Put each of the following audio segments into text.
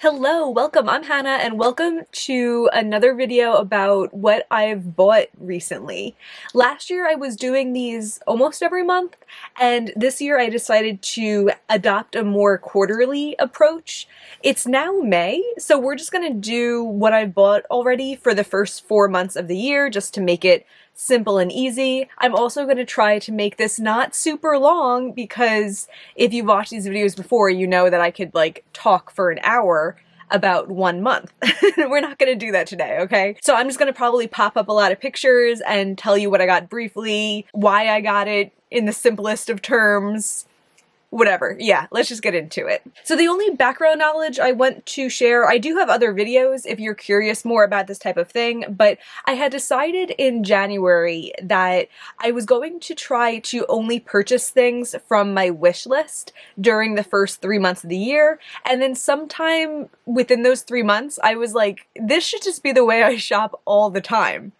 Hello, welcome. I'm Hannah and welcome to another video about what I've bought recently. Last year I was doing these almost every month, and this year I decided to adopt a more quarterly approach. It's now May, so we're just gonna do what I've bought already for the first 4 months of the year just to make it simple and easy. I'm also going to try to make this not super long because if you've watched these videos before, you know that I could talk for an hour about 1 month. We're not going to do that today, okay? So I'm just going to probably pop up a lot of pictures and tell you what I got briefly, why I got it in the simplest of terms, whatever. Yeah, let's just get into it. So the only background knowledge I want to share, I do have other videos if you're curious more about this type of thing, but I had decided in January that I was going to try to only purchase things from my wish list during the first 3 months of the year, and then sometime within those 3 months, I was like, this should just be the way I shop all the time.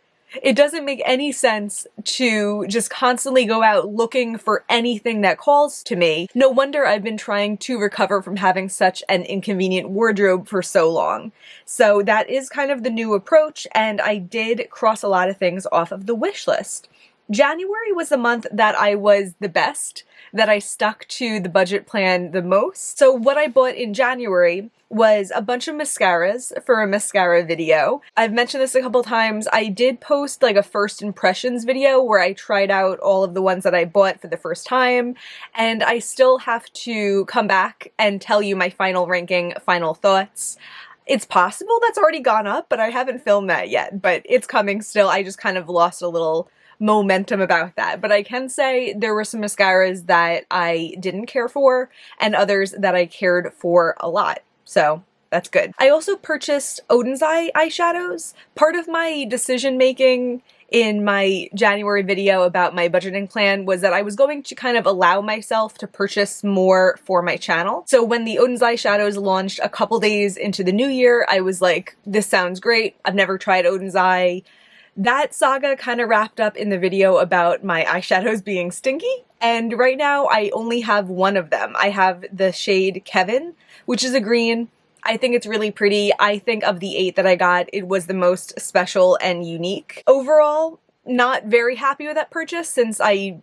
It doesn't make any sense to just constantly go out looking for anything that calls to me. No wonder I've been trying to recover from having such an inconvenient wardrobe for so long. So that is kind of the new approach, and I did cross a lot of things off of the wish list. January was the month that I was the best, that I stuck to the budget plan the most. So what I bought in January was a bunch of mascaras for a mascara video. I've mentioned this a couple times. I did post like a first impressions video where I tried out all of the ones that I bought for the first time, and I still have to come back and tell you my final ranking, final thoughts. It's possible that's already gone up, but I haven't filmed that yet, but it's coming still. I just kind of lost a little momentum about that, but I can say there were some mascaras that I didn't care for and others that I cared for a lot, so that's good. I also purchased Odin's Eye eyeshadows. Part of my decision making in my January video about my budgeting plan was that I was going to kind of allow myself to purchase more for my channel. So when the Odin's Eyeshadows launched a couple days into the new year, I was like, this sounds great. I've never tried Odin's Eye. That saga kind of wrapped up in the video about my eyeshadows being stinky, and right now I only have one of them. I have the shade Kevin, which is a green. I think it's really pretty. I think of the 8 that I got, it was the most special and unique. Overall, not very happy with that purchase since I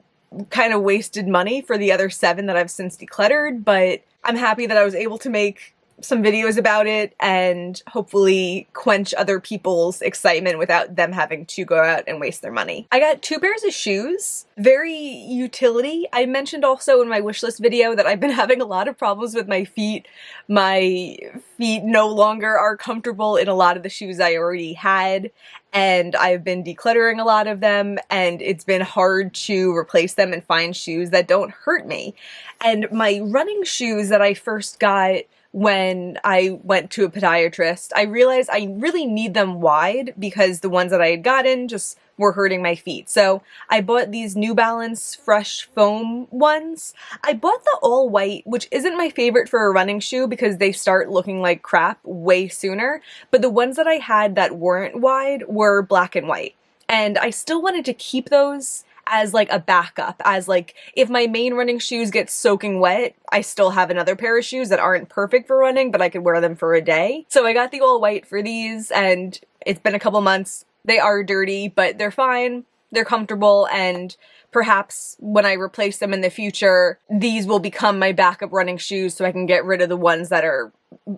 kind of wasted money for the other 7 that I've since decluttered, but I'm happy that I was able to make some videos about it and hopefully quench other people's excitement without them having to go out and waste their money. I got 2 pairs of shoes, very utility. I mentioned also in my wishlist video that I've been having a lot of problems with my feet. My feet no longer are comfortable in a lot of the shoes I already had, and I've been decluttering a lot of them, and it's been hard to replace them and find shoes that don't hurt me. And my running shoes that I first got when I went to a podiatrist, I realized I really need them wide because the ones that I had gotten just were hurting my feet. So I bought these New Balance Fresh Foam ones. I bought the all white, which isn't my favorite for a running shoe because they start looking like crap way sooner, but the ones that I had that weren't wide were black and white. And I still wanted to keep those as like a backup, as like if my main running shoes get soaking wet, I still have another pair of shoes that aren't perfect for running, but I could wear them for a day. So I got the all white for these, and it's been a couple months. They are dirty, but they're fine. They're comfortable, and perhaps when I replace them in the future, these will become my backup running shoes so I can get rid of the ones that are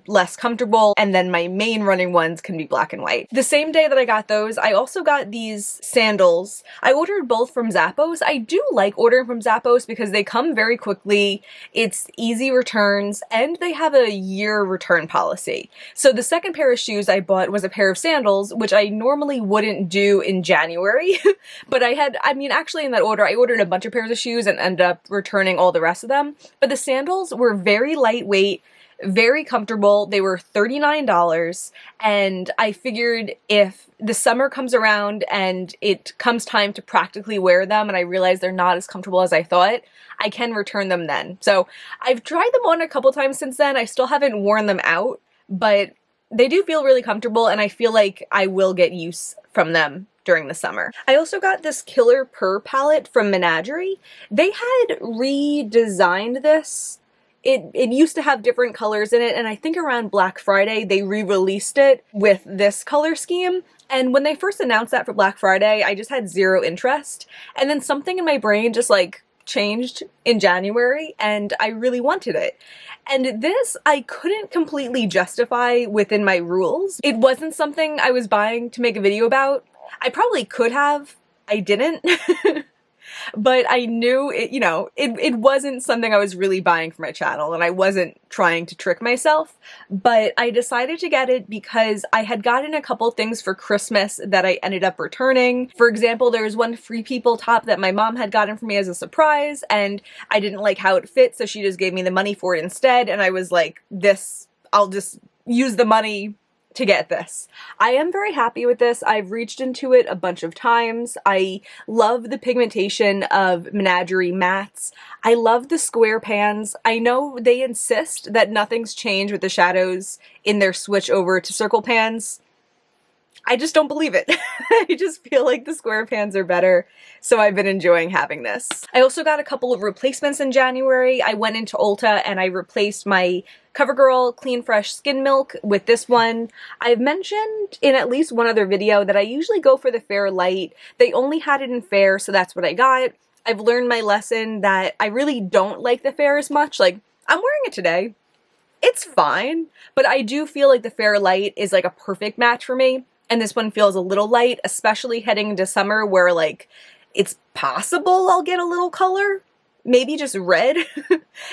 less comfortable, and then my main running ones can be black and white. The same day that I got those, I also got these sandals. I ordered both from Zappos. I do like ordering from Zappos because they come very quickly, it's easy returns, and they have a year return policy. So the second pair of shoes I bought was a pair of sandals, which I normally wouldn't do in January, but actually in that order, I ordered a bunch of pairs of shoes and ended up returning all the rest of them. But the sandals were very lightweight, very comfortable. They were $39, and I figured if the summer comes around and it comes time to practically wear them and I realize they're not as comfortable as I thought, I can return them then. So I've tried them on a couple times since then. I still haven't worn them out, but they do feel really comfortable, and I feel like I will get use from them during the summer. I also got this Killer Purr palette from Menagerie. They had redesigned this it used to have different colors in it, and I think around Black Friday they re-released it with this color scheme. And when they first announced that for Black Friday, I just had zero interest. And then something in my brain just like changed in January and I really wanted it. And this I couldn't completely justify within my rules. It wasn't something I was buying to make a video about. I probably could have. I didn't. But I knew it, you know, it wasn't something I was really buying for my channel, and I wasn't trying to trick myself. But I decided to get it because I had gotten a couple things for Christmas that I ended up returning. For example, there was one Free People top that my mom had gotten for me as a surprise, and I didn't like how it fit, so she just gave me the money for it instead, and I was like, I'll just use the money to get this. I am very happy with this. I've reached into it a bunch of times. I love the pigmentation of Menagerie mattes. I love the square pans. I know they insist that nothing's changed with the shadows in their switch over to circle pans. I just don't believe it. I just feel like the square pans are better, so I've been enjoying having this. I also got a couple of replacements in January. I went into Ulta and I replaced my CoverGirl Clean Fresh Skin Milk with this one. I've mentioned in at least one other video that I usually go for the Fair Light. They only had it in Fair, so that's what I got. I've learned my lesson that I really don't like the Fair as much. Like, I'm wearing it today. It's fine, but I do feel like the Fair Light is like a perfect match for me. And this one feels a little light, especially heading into summer where like it's possible I'll get a little color, maybe just red.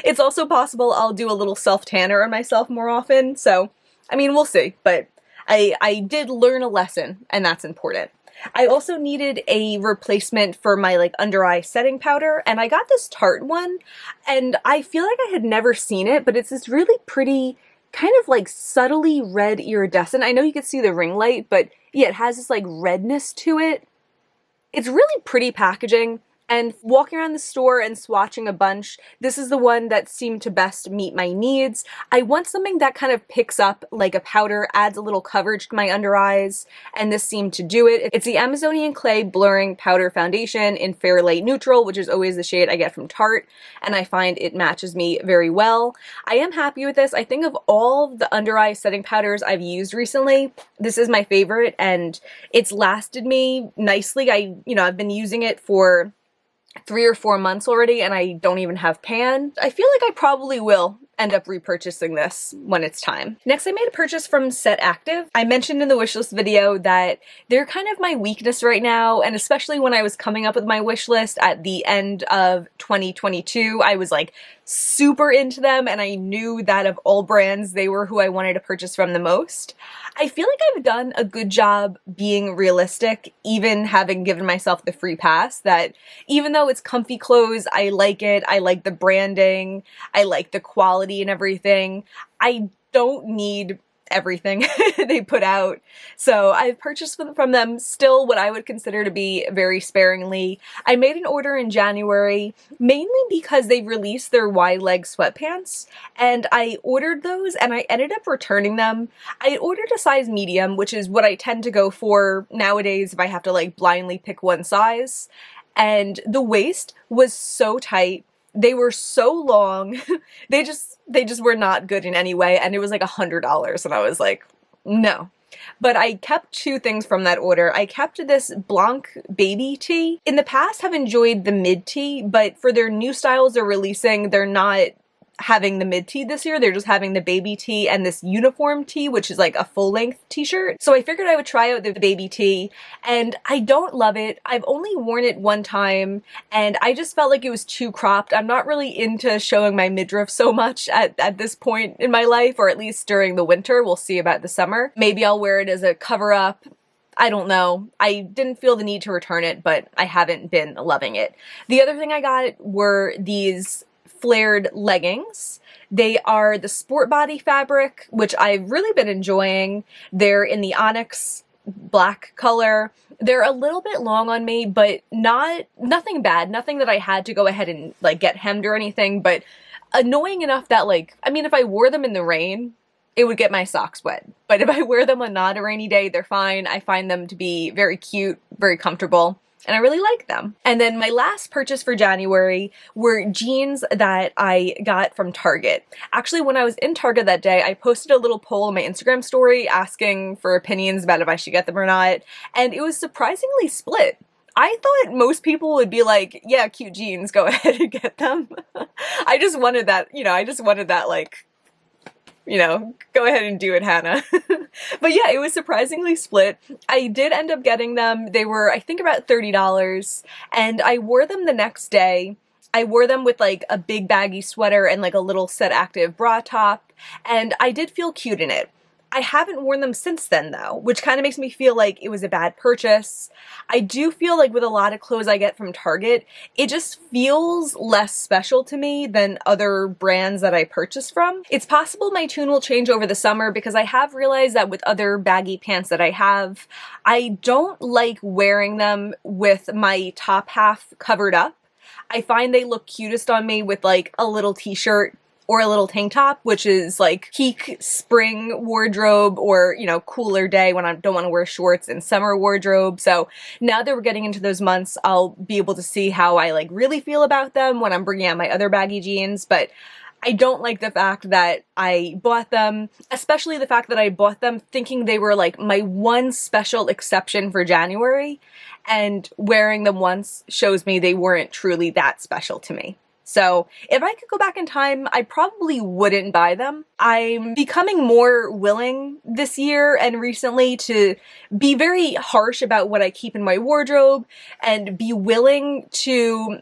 It's also possible I'll do a little self-tanner on myself more often. So, I mean, we'll see, but I did learn a lesson and that's important. I also needed a replacement for my like under eye setting powder, and I got this Tarte one, and I feel like I had never seen it, but it's this really pretty kind of like subtly red iridescent. I know you can see the ring light, but yeah, it has this like redness to it. It's really pretty packaging, and walking around the store and swatching a bunch, this is the one that seemed to best meet my needs. I want something that kind of picks up like a powder, adds a little coverage to my under eyes, and this seemed to do it. It's the Amazonian Clay Blurring Powder Foundation in Fair Light Neutral, which is always the shade I get from Tarte, and I find it matches me very well. I am happy with this. I think of all the under eye setting powders I've used recently, this is my favorite, and it's lasted me nicely. I've been using it for 3 or 4 months already, and I don't even have pan. I feel like I probably will end up repurchasing this when it's time. Next, I made a purchase from Set Active. I mentioned in the wishlist video that they're kind of my weakness right now, and especially when I was coming up with my wish list at the end of 2022, I was like super into them, and I knew that of all brands, they were who I wanted to purchase from the most. I feel like I've done a good job being realistic, even having given myself the free pass, that even though it's comfy clothes, I like it, I like the branding, I like the quality and everything. I don't need everything they put out. So I've purchased from them still what I would consider to be very sparingly. I made an order in January, mainly because they released their wide leg sweatpants, and I ordered those and I ended up returning them. I ordered a size medium, which is what I tend to go for nowadays if I have to like blindly pick one size. And the waist was so tight. They were so long. They just were not good in any way, and it was like $100, and I was like, no. But I kept 2 things from that order. I kept this Blanc baby tee. In the past, have enjoyed the mid tee, but for their new styles they're releasing, they're not having the mid tee this year. They're just having the baby tee and this uniform tee, which is like a full-length t-shirt. So I figured I would try out the baby tee, and I don't love it. I've only worn it one time, and I just felt like it was too cropped. I'm not really into showing my midriff so much at this point in my life, or at least during the winter. We'll see about the summer. Maybe I'll wear it as a cover-up. I don't know. I didn't feel the need to return it, but I haven't been loving it. The other thing I got were these flared leggings. They are the sport body fabric, which I've really been enjoying. They're in the onyx black color. They're a little bit long on me, but nothing bad. Nothing that I had to go ahead and like get hemmed or anything, but annoying enough that like, I mean, if I wore them in the rain, it would get my socks wet. But if I wear them on not a rainy day, they're fine. I find them to be very cute, very comfortable. and I really like them. And then my last purchase for January were jeans that I got from Target. Actually, when I was in Target that day, I posted a little poll on my Instagram story asking for opinions about if I should get them or not, and it was surprisingly split. I thought most people would be like, yeah, cute jeans, go ahead and get them. I just wanted that, like, go ahead and do it, Hannah. But yeah, it was surprisingly split. I did end up getting them. They were, I think, about $30, and I wore them the next day. I wore them with like a big baggy sweater and like a little Set Active bra top, and I did feel cute in it. I haven't worn them since then though, which kind of makes me feel like it was a bad purchase. I do feel like with a lot of clothes I get from Target, it just feels less special to me than other brands that I purchase from. It's possible my tune will change over the summer because I have realized that with other baggy pants that I have, I don't like wearing them with my top half covered up. I find they look cutest on me with like a little t-shirt or a little tank top, which is like peak spring wardrobe or, cooler day when I don't want to wear shorts, and summer wardrobe. So now that we're getting into those months, I'll be able to see how I like really feel about them when I'm bringing out my other baggy jeans. But I don't like the fact that I bought them, especially the fact that I bought them thinking they were like my one special exception for January, and wearing them once shows me they weren't truly that special to me. So if I could go back in time, I probably wouldn't buy them. I'm becoming more willing this year and recently to be very harsh about what I keep in my wardrobe and be willing to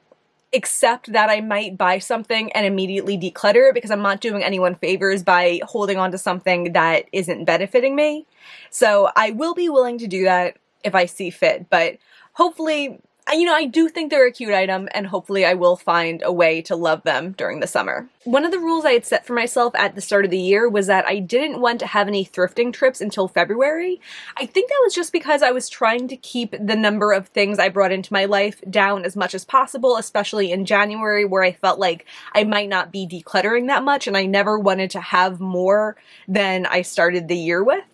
accept that I might buy something and immediately declutter it, because I'm not doing anyone favors by holding on to something that isn't benefiting me. So I will be willing to do that if I see fit, but hopefully, I do think they're a cute item, and hopefully I will find a way to love them during the summer. One of the rules I had set for myself at the start of the year was that I didn't want to have any thrifting trips until February. I think that was just because I was trying to keep the number of things I brought into my life down as much as possible, especially in January, where I felt like I might not be decluttering that much, and I never wanted to have more than I started the year with.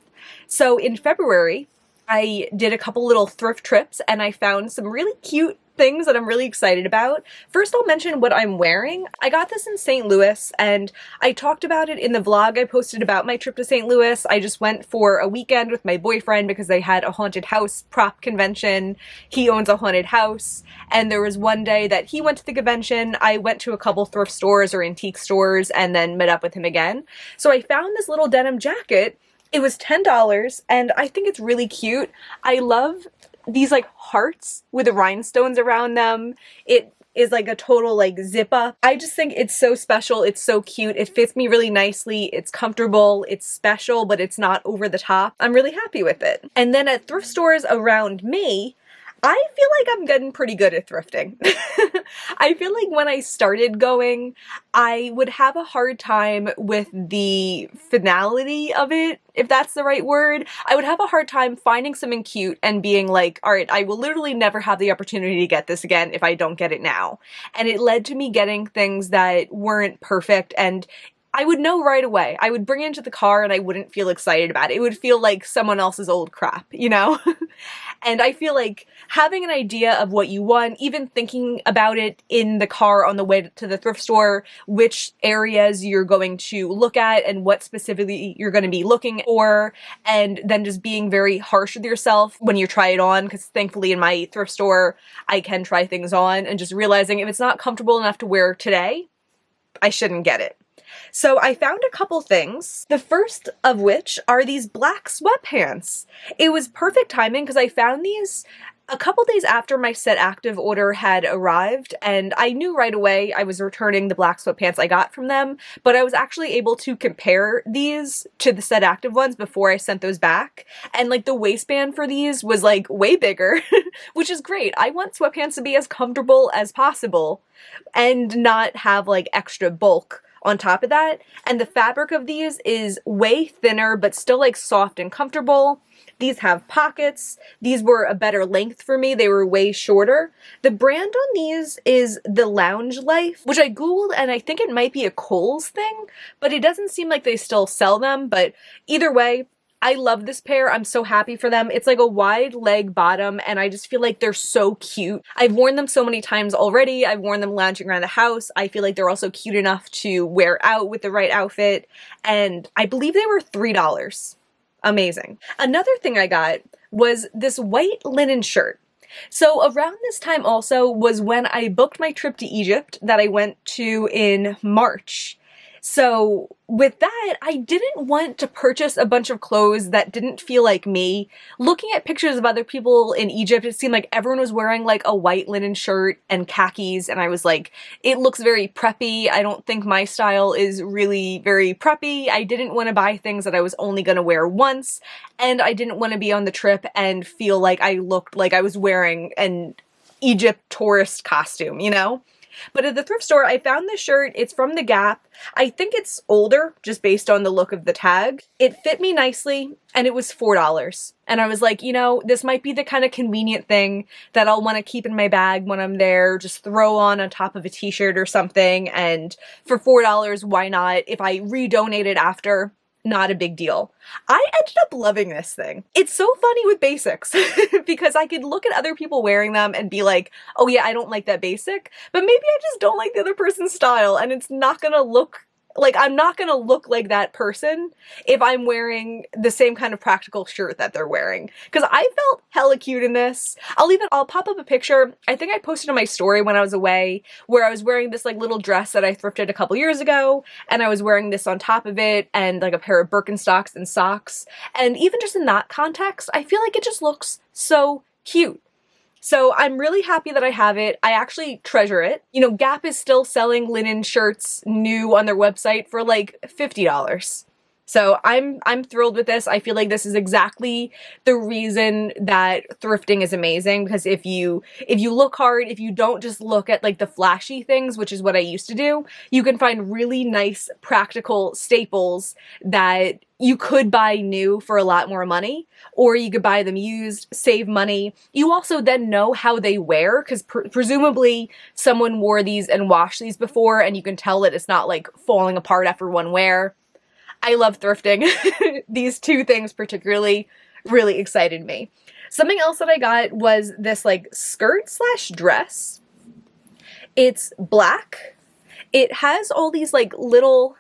So in February, I did a couple little thrift trips, and I found some really cute things that I'm really excited about. First, I'll mention what I'm wearing. I got this in St. Louis, and I talked about it in the vlog I posted about my trip to St. Louis. I just went for a weekend with my boyfriend because they had a haunted house prop convention. He owns a haunted house, and there was one day that he went to the convention. I went to a couple thrift stores or antique stores and then met up with him again. So I found this little denim jacket. It was $10, and I think it's really cute. I love these like hearts with the rhinestones around them. It is like a total like zip up. I just think it's so special. It's so cute. It fits me really nicely. It's comfortable. It's special, but it's not over the top. I'm really happy with it. And then at thrift stores around me, I feel like I'm getting pretty good at thrifting. I feel like when I started going, I would have a hard time with the finality of it, if that's the right word. I would have a hard time finding something cute and being like, all right, I will literally never have the opportunity to get this again if I don't get it now. And it led to me getting things that weren't perfect, and I would know right away. I would bring it into the car and I wouldn't feel excited about it. It would feel like someone else's old crap, And I feel like having an idea of what you want, even thinking about it in the car on the way to the thrift store, which areas you're going to look at and what specifically you're going to be looking for, and then just being very harsh with yourself when you try it on, because thankfully in my thrift store, I can try things on, and just realizing if it's not comfortable enough to wear today, I shouldn't get it. So I found a couple things, the first of which are these black sweatpants. It was perfect timing because I found these a couple days after my Set Active order had arrived, and I knew right away I was returning the black sweatpants I got from them, but I was actually able to compare these to the Set Active ones before I sent those back, and like the waistband for these was like way bigger, which is great. I want sweatpants to be as comfortable as possible and not have like extra bulk on top of that, and the fabric of these is way thinner but still like soft and comfortable. These have pockets. These were a better length for me. They were way shorter. The brand on these is The Lounge Life, which I googled, and I think it might be a Kohl's thing, but it doesn't seem like they still sell them. But either way, I love this pair. I'm so happy for them. It's like a wide leg bottom and I just feel like they're so cute. I've worn them so many times already. I've worn them lounging around the house. I feel like they're also cute enough to wear out with the right outfit. And I believe they were $3. Amazing. Another thing I got was this white linen shirt. So around this time also was when I booked my trip to Egypt that I went to in March. So with that, I didn't want to purchase a bunch of clothes that didn't feel like me. Looking at pictures of other people in Egypt, it seemed like everyone was wearing like a white linen shirt and khakis, and I was like, it looks very preppy. I don't think my style is really very preppy. I didn't want to buy things that I was only going to wear once, and I didn't want to be on the trip and feel like I looked like I was wearing an Egypt tourist costume, you know? But at the thrift store, I found this shirt. It's from the Gap. I think it's older, just based on the look of the tag. It fit me nicely, and it was $4. And I was like, you know, this might be the kind of convenient thing that I'll want to keep in my bag when I'm there, just throw on top of a t-shirt or something, and for $4, why not? If I redonate it after, not a big deal. I ended up loving this thing. It's so funny with basics because I could look at other people wearing them and be like, oh yeah, I don't like that basic, but maybe I just don't like the other person's style and it's not gonna look like, I'm not gonna look like that person if I'm wearing the same kind of practical shirt that they're wearing. Because I felt hella cute in this. I'll pop up a picture. I think I posted on my story when I was away where I was wearing this like little dress that I thrifted a couple years ago, and I was wearing this on top of it and like a pair of Birkenstocks and socks. And even just in that context, I feel like it just looks so cute. So I'm really happy that I have it. I actually treasure it. You know, Gap is still selling linen shirts new on their website for like $50. So I'm thrilled with this. I feel like this is exactly the reason that thrifting is amazing, because if you look hard, if you don't just look at like the flashy things, which is what I used to do, you can find really nice practical staples that you could buy new for a lot more money, or you could buy them used, save money. You also then know how they wear, because presumably someone wore these and washed these before, and you can tell that it's not like falling apart after one wear. I love thrifting. These two things particularly really excited me. Something else that I got was this like skirt slash dress. It's black. It has all these like little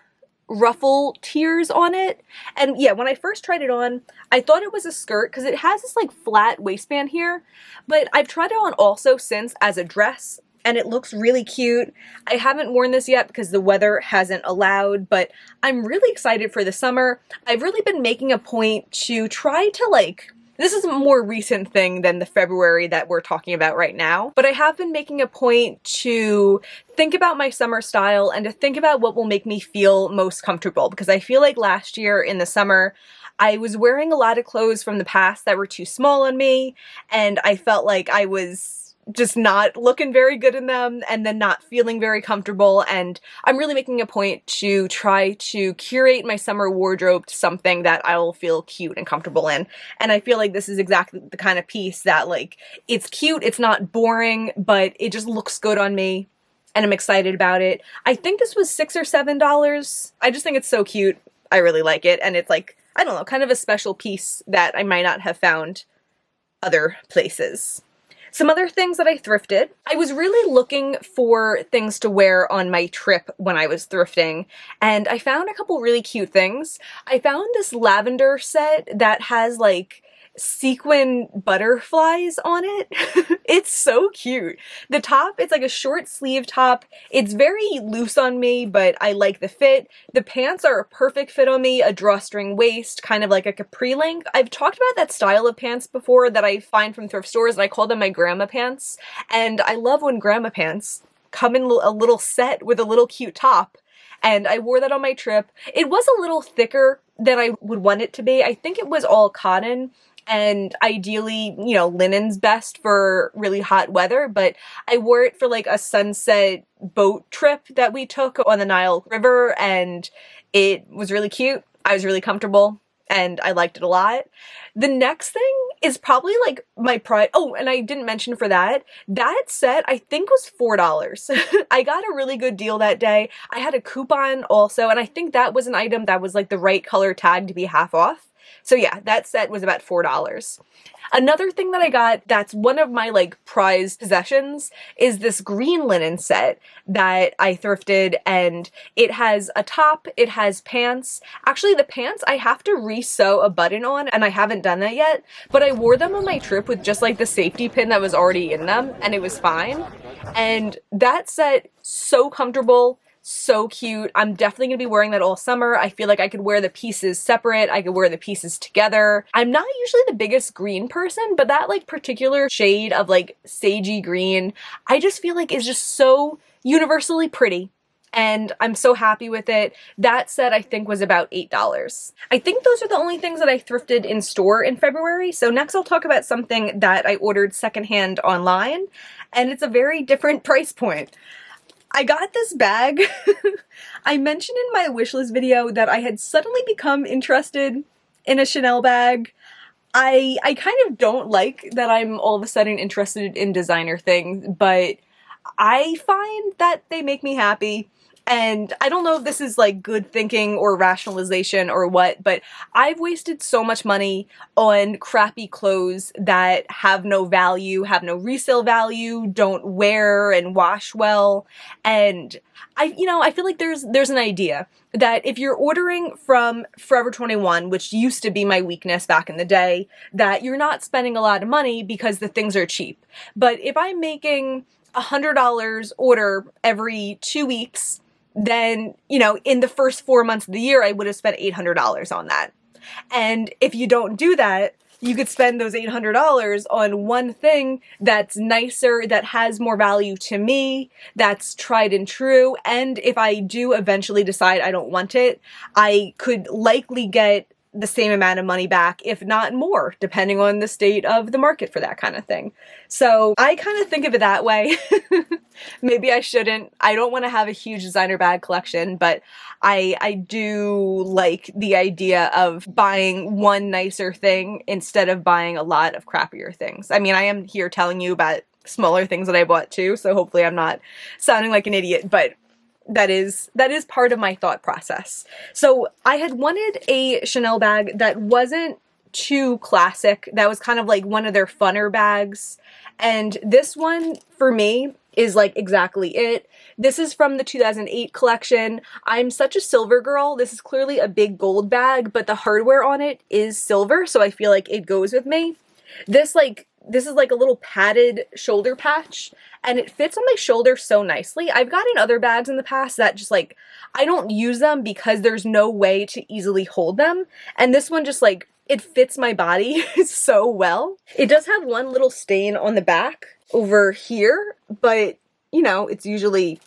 ruffle tiers on it. And yeah, when I first tried it on, I thought it was a skirt because it has this like flat waistband here, but I've tried it on also since as a dress, and it looks really cute. I haven't worn this yet because the weather hasn't allowed, but I'm really excited for the summer. I've really been making a point to try to like, this is a more recent thing than the February that we're talking about right now, but I have been making a point to think about my summer style and to think about what will make me feel most comfortable, because I feel like last year in the summer, I was wearing a lot of clothes from the past that were too small on me, and I felt like I was just not looking very good in them and then not feeling very comfortable. And I'm really making a point to try to curate my summer wardrobe to something that I'll feel cute and comfortable in. And I feel like this is exactly the kind of piece that like, it's cute, it's not boring, but it just looks good on me and I'm excited about it. I think this was $6 or $7. I just think it's so cute. I really like it. And it's like, I don't know, kind of a special piece that I might not have found other places. Some other things that I thrifted. I was really looking for things to wear on my trip when I was thrifting, and I found a couple really cute things. I found this lavender set that has like sequin butterflies on it. It's so cute. The top, it's like a short sleeve top. It's very loose on me, but I like the fit. The pants are a perfect fit on me, a drawstring waist, kind of like a capri length. I've talked about that style of pants before that I find from thrift stores, and I call them my grandma pants. And I love when grandma pants come in a little set with a little cute top. And I wore that on my trip. It was a little thicker than I would want it to be. I think it was all cotton, and ideally, you know, linen's best for really hot weather, but I wore it for like a sunset boat trip that we took on the Nile River, and it was really cute. I was really comfortable, and I liked it a lot. The next thing is probably like my pride. Oh, and I didn't mention for that set I think was $4. I got a really good deal that day. I had a coupon also, and I think that was an item that was like the right color tag to be half off. So yeah, that set was about $4. Another thing that I got that's one of my like prized possessions is this green linen set that I thrifted, and it has a top, it has pants. Actually, the pants I have to re-sew a button on, and I haven't done that yet, but I wore them on my trip with just like the safety pin that was already in them, and it was fine. And that set, so comfortable, so cute. I'm definitely gonna be wearing that all summer. I feel like I could wear the pieces separate, I could wear the pieces together. I'm not usually the biggest green person, but that like particular shade of like sagey green, I just feel like is just so universally pretty. And I'm so happy with it. That set I think was about $8. I think those are the only things that I thrifted in store in February. So next I'll talk about something that I ordered secondhand online, and it's a very different price point. I got this bag. I mentioned in my wishlist video that I had suddenly become interested in a Chanel bag. I kind of don't like that I'm all of a sudden interested in designer things, but I find that they make me happy. And I don't know if this is like good thinking or rationalization or what, but I've wasted so much money on crappy clothes that have no value, have no resale value, don't wear and wash well. And I feel like there's an idea that if you're ordering from Forever 21, which used to be my weakness back in the day, that you're not spending a lot of money because the things are cheap. But if I'm making $100 order every 2 weeks, then, in the first 4 months of the year, I would have spent $800 on that. And if you don't do that, you could spend those $800 on one thing that's nicer, that has more value to me, that's tried and true, and if I do eventually decide I don't want it, I could likely get the same amount of money back, if not more, depending on the state of the market for that kind of thing. So I kind of think of it that way. Maybe I shouldn't. I don't want to have a huge designer bag collection, but I do like the idea of buying one nicer thing instead of buying a lot of crappier things. I mean, I am here telling you about smaller things that I bought too, so hopefully I'm not sounding like an idiot, but that is part of my thought process. So I had wanted a Chanel bag that wasn't too classic, that was kind of like one of their funner bags. And this one, for me, is like exactly it. This is from the 2008 collection. I'm such a silver girl. This is clearly a big gold bag, but the hardware on it is silver, so I feel like it goes with me. This is like a little padded shoulder patch, and it fits on my shoulder so nicely. I've gotten other bags in the past that just like, I don't use them because there's no way to easily hold them. And this one just like, it fits my body so well. It does have one little stain on the back over here, but it's usually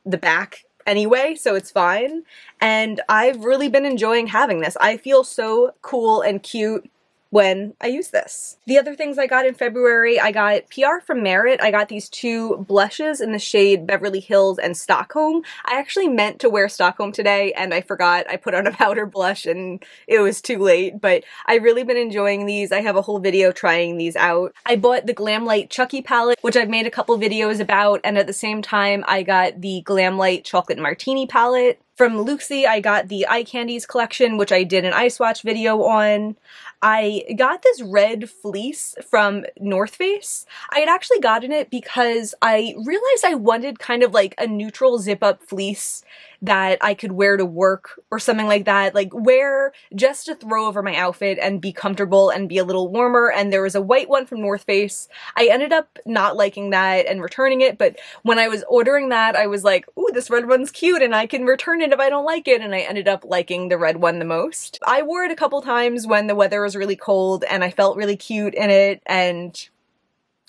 the back anyway, so it's fine. And I've really been enjoying having this. I feel so cool and cute when I use this. The other things I got in February, I got PR from Merit. I got these two blushes in the shade Beverly Hills and Stockholm. I actually meant to wear Stockholm today and I forgot. I put on a powder blush and it was too late, but I've really been enjoying these. I have a whole video trying these out. I bought the Glamlight Chucky palette, which I've made a couple videos about, and at the same time I got the Glamlight Chocolate Martini palette. From Luxie, I got the Eye Candies collection, which I did an eye swatch video on. I got this red fleece from North Face. I had actually gotten it because I realized I wanted kind of like a neutral zip-up fleece that I could wear to work or something like that, like wear just to throw over my outfit and be comfortable and be a little warmer. And there was a white one from North Face. I ended up not liking that and returning it, but when I was ordering that, I was like, ooh, this red one's cute and I can return it if I don't like it, and I ended up liking the red one the most. I wore it a couple times when the weather was really cold and I felt really cute in it, and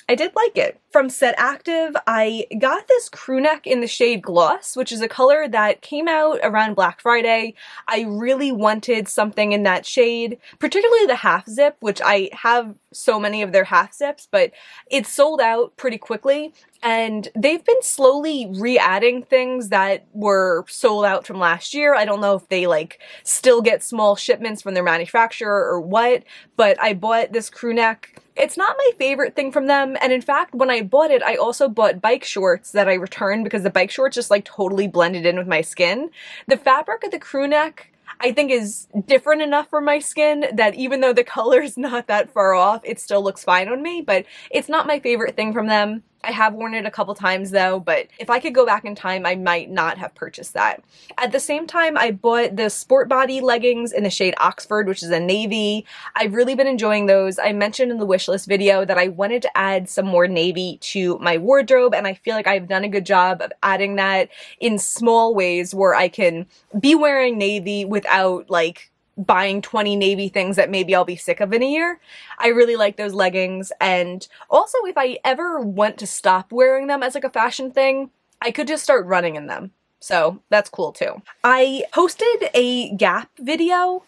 I did like it. From Set Active, I got this crew neck in the shade Gloss, which is a color that came out around Black Friday. I really wanted something in that shade, particularly the half zip, which I have so many of their half zips, but it sold out pretty quickly. And they've been slowly re-adding things that were sold out from last year. I don't know if they like still get small shipments from their manufacturer or what, but I bought this crew neck. It's not my favorite thing from them, and in fact, when I bought it, I also bought bike shorts that I returned because the bike shorts just like totally blended in with my skin. The fabric of the crew neck, I think is different enough for my skin that even though the color's not that far off, it still looks fine on me, but it's not my favorite thing from them. I have worn it a couple times though, but if I could go back in time, I might not have purchased that. At the same time, I bought the Sport Body leggings in the shade Oxford, which is a navy. I've really been enjoying those. I mentioned in the wishlist video that I wanted to add some more navy to my wardrobe, and I feel like I've done a good job of adding that in small ways where I can be wearing navy without like buying 20 navy things that maybe I'll be sick of in a year. I really like those leggings, and also if I ever want to stop wearing them as like a fashion thing, I could just start running in them. So that's cool too. I posted a Gap video.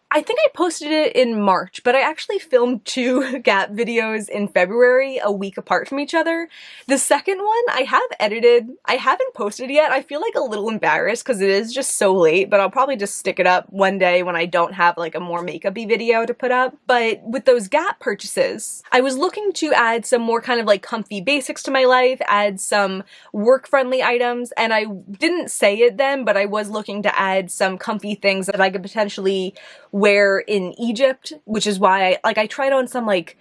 I think I posted it in March, but I actually filmed 2 Gap videos in February, a week apart from each other. The second one I have edited. I haven't posted yet. I feel like a little embarrassed because it is just so late, but I'll probably just stick it up one day when I don't have like a more makeup-y video to put up. But with those Gap purchases, I was looking to add some more kind of like comfy basics to my life, add some work-friendly items, and I didn't say it then, but I was looking to add some comfy things that I could potentially wear in Egypt, which is why I tried on some like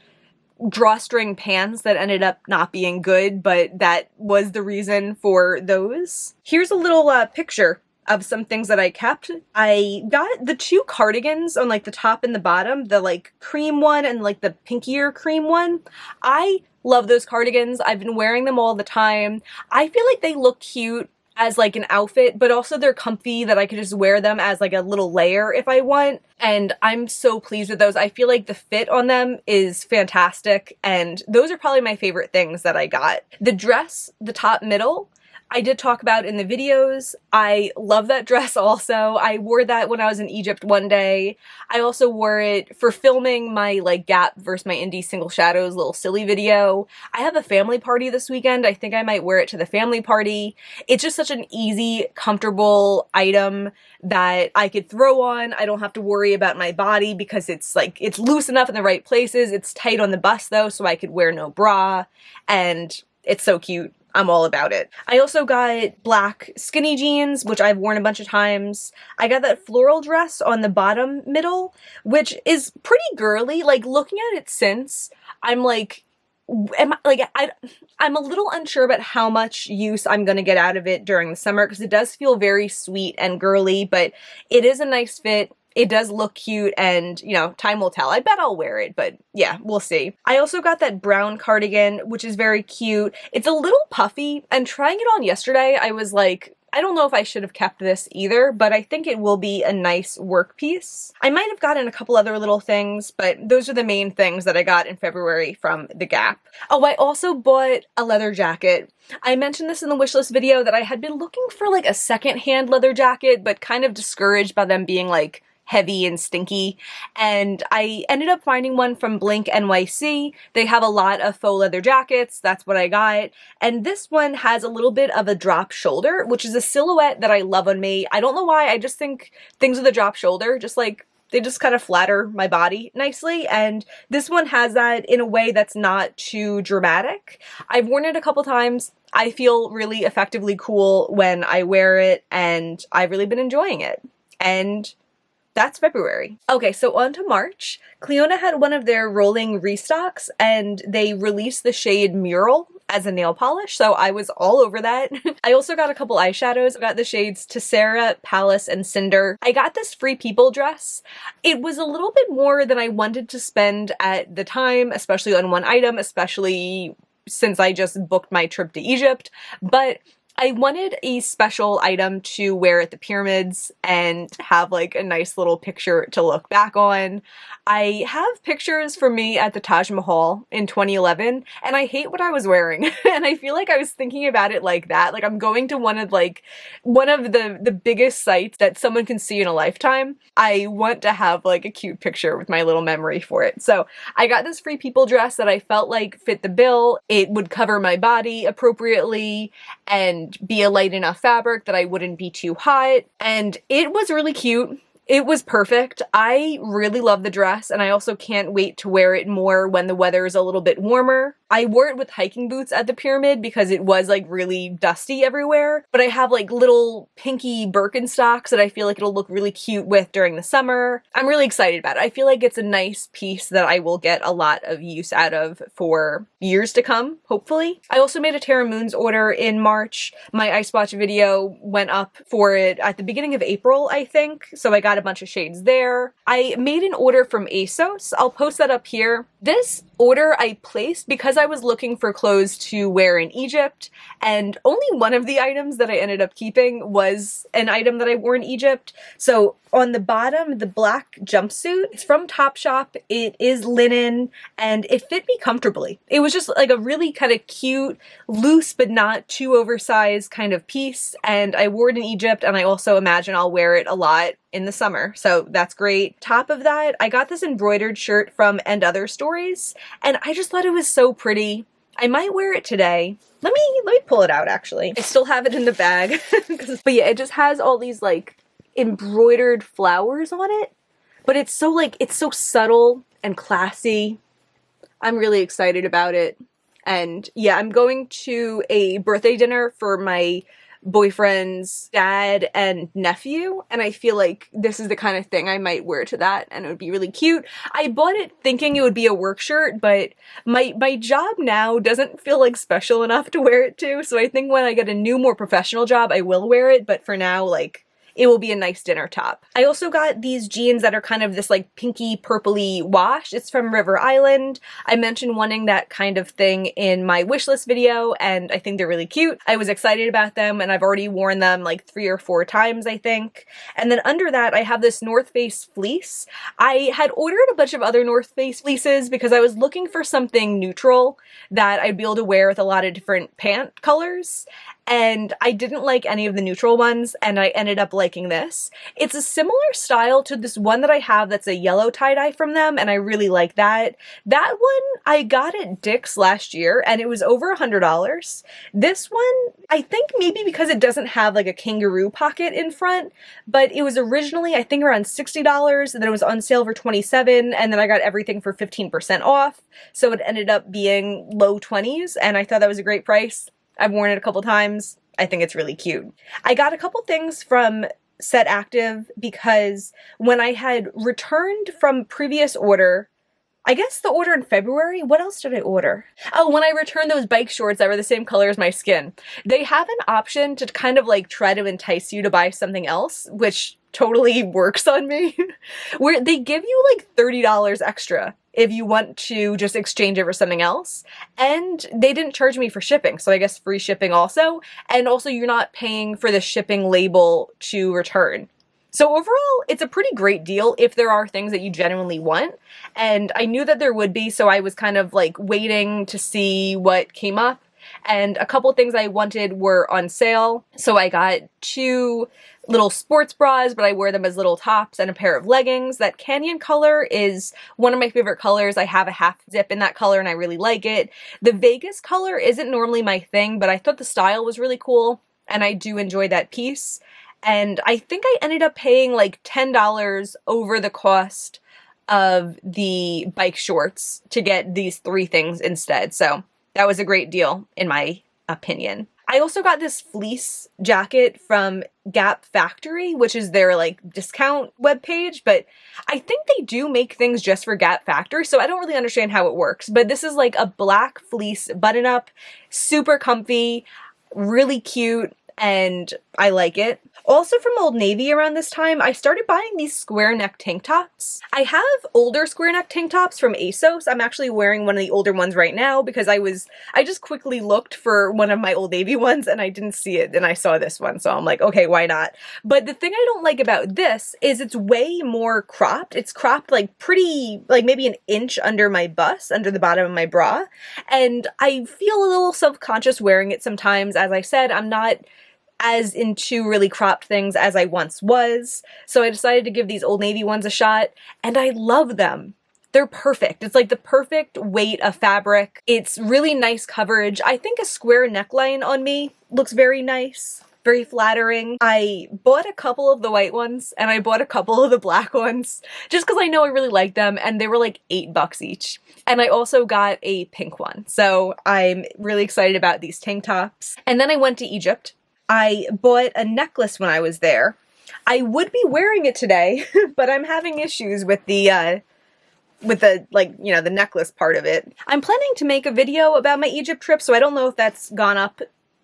drawstring pants that ended up not being good, but that was the reason for those. Here's a little picture of some things that I kept. I got the 2 cardigans on like the top and the bottom, the like cream one and like the pinkier cream one. I love those cardigans. I've been wearing them all the time. I feel like they look cute as like an outfit, but also they're comfy that I could just wear them as like a little layer if I want, and I'm so pleased with those. I feel like the fit on them is fantastic, and those are probably my favorite things that I got. The dress, the top middle, I did talk about in the videos. I love that dress also. I wore that when I was in Egypt one day. I also wore it for filming my like Gap versus my Indie Single Shadows little silly video. I have a family party this weekend. I think I might wear it to the family party. It's just such an easy, comfortable item that I could throw on. I don't have to worry about my body because it's like, it's loose enough in the right places. It's tight on the bust though, so I could wear no bra, and it's so cute. I'm all about it. I also got black skinny jeans, which I've worn a bunch of times. I got that floral dress on the bottom middle, which is pretty girly. Like, looking at it since, I'm like, I'm a little unsure about how much use I'm gonna get out of it during the summer, because it does feel very sweet and girly, but it is a nice fit. It does look cute, and, you know, time will tell. I bet I'll wear it, but yeah, we'll see. I also got that brown cardigan, which is very cute. It's a little puffy, and trying it on yesterday, I was like, I don't know if I should have kept this either, but I think it will be a nice work piece. I might have gotten a couple other little things, but those are the main things that I got in February from the Gap. Oh, I also bought a leather jacket. I mentioned this in the wishlist video that I had been looking for like a secondhand leather jacket, but kind of discouraged by them being like heavy and stinky, and I ended up finding one from Blink NYC. They have a lot of faux leather jackets. That's what I got, and this one has a little bit of a drop shoulder, which is a silhouette that I love on me. I don't know why, I just think things with a drop shoulder just like, they just kind of flatter my body nicely, and this one has that in a way that's not too dramatic. I've worn it a couple times. I feel really effectively cool when I wear it, and I've really been enjoying it. And that's February. Okay, so on to March. Cleona had one of their rolling restocks, and they released the shade Mural as a nail polish, so I was all over that. I also got a couple eyeshadows. I got the shades Tessera, Palace, and Cinder. I got this Free People dress. It was a little bit more than I wanted to spend at the time, especially on one item, especially since I just booked my trip to Egypt, but I wanted a special item to wear at the pyramids and have like a nice little picture to look back on. I have pictures from me at the Taj Mahal in 2011, and I hate what I was wearing. And I feel like I was thinking about it like that. Like, I'm going to one of the biggest sites that someone can see in a lifetime. I want to have like a cute picture with my little memory for it. So I got this Free People dress that I felt like fit the bill. It would cover my body appropriately and be a light enough fabric that I wouldn't be too hot, and it was really cute. It was perfect. I really love the dress, and I also can't wait to wear it more when the weather is a little bit warmer. I wore it with hiking boots at the Pyramid because it was like really dusty everywhere, but I have like little pinky Birkenstocks that I feel like it'll look really cute with during the summer. I'm really excited about it. I feel like it's a nice piece that I will get a lot of use out of for years to come, hopefully. I also made a Terra Moons order in March. My Ice Watch video went up for it at the beginning of April, I think, so I got a bunch of shades there. I made an order from ASOS. I'll post that up here. This order I placed because I was looking for clothes to wear in Egypt, and only one of the items that I ended up keeping was an item that I wore in Egypt. So on the bottom, the black jumpsuit, it's from Topshop, it is linen, and it fit me comfortably. It was just like a really kind of cute, loose but not too oversized kind of piece, and I wore it in Egypt, and I also imagine I'll wear it a lot in the summer, so that's great. Top of that, I got this embroidered shirt from And Other Stories, and I just thought it was so pretty. I might wear it today. Let me pull it out, actually. I still have it in the bag. But yeah, it just has all these like embroidered flowers on it, but it's so subtle and classy. I'm really excited about it. And yeah, I'm going to a birthday dinner for my boyfriend's dad and nephew, and I feel like this is the kind of thing I might wear to that, and it would be really cute. I bought it thinking it would be a work shirt, but my job now doesn't feel like special enough to wear it to, so I think when I get a new, more professional job, I will wear it, but for now, like, it will be a nice dinner top. I also got these jeans that are kind of this like pinky purpley wash. It's from River Island. I mentioned wanting that kind of thing in my wishlist video, and I think they're really cute. I was excited about them, and I've already worn them like 3 or 4 times, I think. And then under that, I have this North Face fleece. I had ordered a bunch of other North Face fleeces because I was looking for something neutral that I'd be able to wear with a lot of different pant colors, and I didn't like any of the neutral ones, and I ended up liking this. It's a similar style to this one that I have that's a yellow tie-dye from them, and I really like that. That one I got at Dick's last year, and it was over $100. This one, I think maybe because it doesn't have like a kangaroo pocket in front, but it was originally I think around $60, and then it was on sale for $27, and then I got everything for 15% off, so it ended up being low 20s, and I thought that was a great price. I've worn it a couple times. I think it's really cute. I got a couple things from Set Active because when I had returned from previous order, I guess the order in February, what else did I order? Oh, when I returned those bike shorts that were the same color as my skin. They have an option to kind of like try to entice you to buy something else, which totally works on me, where they give you like $30 extra if you want to just exchange it for something else. And they didn't charge me for shipping, so I guess free shipping also. And also you're not paying for the shipping label to return. So overall, it's a pretty great deal if there are things that you genuinely want. And I knew that there would be, so I was kind of like waiting to see what came up. And a couple things I wanted were on sale. So I got 2 little sports bras, but I wear them as little tops, and a pair of leggings. That Canyon color is one of my favorite colors. I have a half zip in that color and I really like it. The Vegas color isn't normally my thing, but I thought the style was really cool and I do enjoy that piece. And I think I ended up paying like $10 over the cost of the bike shorts to get these 3 things instead. So that was a great deal in my opinion. I also got this fleece jacket from Gap Factory, which is their like discount webpage, but I think they do make things just for Gap Factory, so I don't really understand how it works. But this is like a black fleece button-up, super comfy, really cute, and I like it. Also from Old Navy around this time, I started buying these square neck tank tops. I have older square neck tank tops from ASOS. I'm actually wearing one of the older ones right now because I just quickly looked for one of my Old Navy ones and I didn't see it, and I saw this one, so I'm like, okay, why not? But the thing I don't like about this is it's way more cropped. It's cropped like pretty, like maybe an inch under my bust, under the bottom of my bra, and I feel a little self-conscious wearing it sometimes. As I said, I'm not as into really cropped things as I once was, so I decided to give these Old Navy ones a shot, and I love them. They're perfect. It's like the perfect weight of fabric. It's really nice coverage. I think a square neckline on me looks very nice. very flattering. I bought a couple of the white ones and I bought a couple of the black ones just because I know I really like them, and they were like $8 each. And I also got a pink one. So I'm really excited about these tank tops. And then I went to Egypt. I bought a necklace when I was there. I would be wearing it today, but I'm having issues with the like, you know, the necklace part of it. I'm planning to make a video about my Egypt trip, so I don't know if that's gone up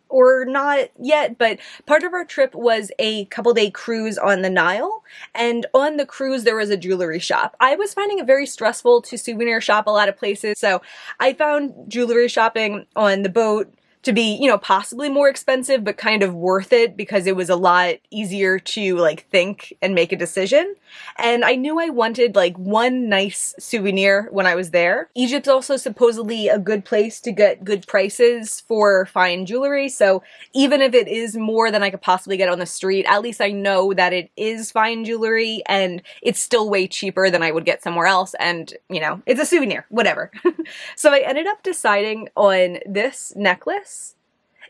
or not yet, but part of our trip was a couple-day cruise on the Nile, and on the cruise there was a jewelry shop. I was finding it very stressful to souvenir shop a lot of places, so I found jewelry shopping on the boat to be, you know, possibly more expensive, but kind of worth it because it was a lot easier to like think and make a decision. And I knew I wanted like one nice souvenir when I was there. Egypt's also supposedly a good place to get good prices for fine jewelry. So even if it is more than I could possibly get on the street, at least I know that it is fine jewelry and it's still way cheaper than I would get somewhere else. And, you know, it's a souvenir, whatever. So I ended up deciding on this necklace.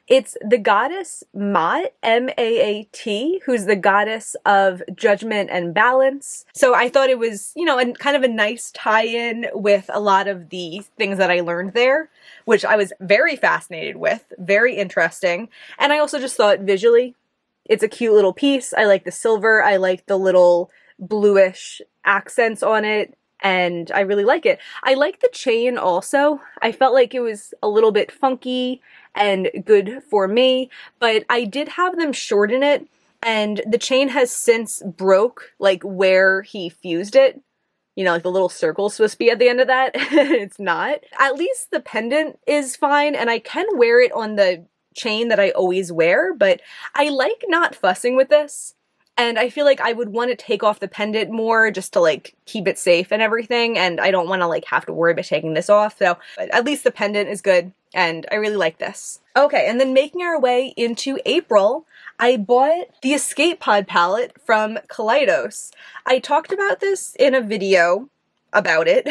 It's the goddess Maat, M-A-A-T, who's the goddess of judgment and balance. So I thought it was, you know, kind of a nice tie-in with a lot of the things that I learned there, which I was very fascinated with, very interesting. And I also just thought visually, it's a cute little piece. I like the silver. I like the little bluish accents on it. And I really like it. I like the chain also. I felt like it was a little bit funky and good for me, but I did have them shorten it, and the chain has since broke like where he fused it. You know, like the little circle's supposed to be at the end of that. It's not. At least the pendant is fine, and I can wear it on the chain that I always wear, but I like not fussing with this. And I feel like I would want to take off the pendant more just to like keep it safe and everything. And I don't want to like have to worry about taking this off. So but at least the pendant is good. And I really like this. Okay, and then making our way into April, I bought the Escape Pod palette from Kaleidos. I talked about this in a video about it.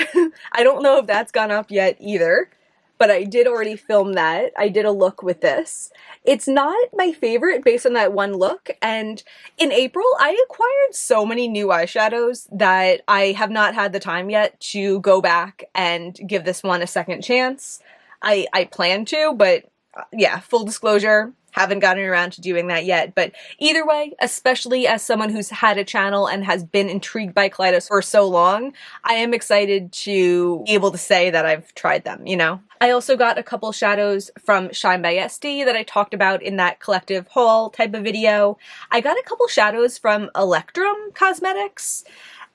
I don't know if that's gone up yet either, but I did already film that. I did a look with this. It's not my favorite based on that one look, and in April I acquired so many new eyeshadows that I have not had the time yet to go back and give this one a second chance. I plan to, but yeah, full disclosure, haven't gotten around to doing that yet. But either way, especially as someone who's had a channel and has been intrigued by Kaleidos for so long, I am excited to be able to say that I've tried them, you know? I also got a couple shadows from Shine by SD that I talked about in that collective haul type of video. I got a couple shadows from Electrum Cosmetics,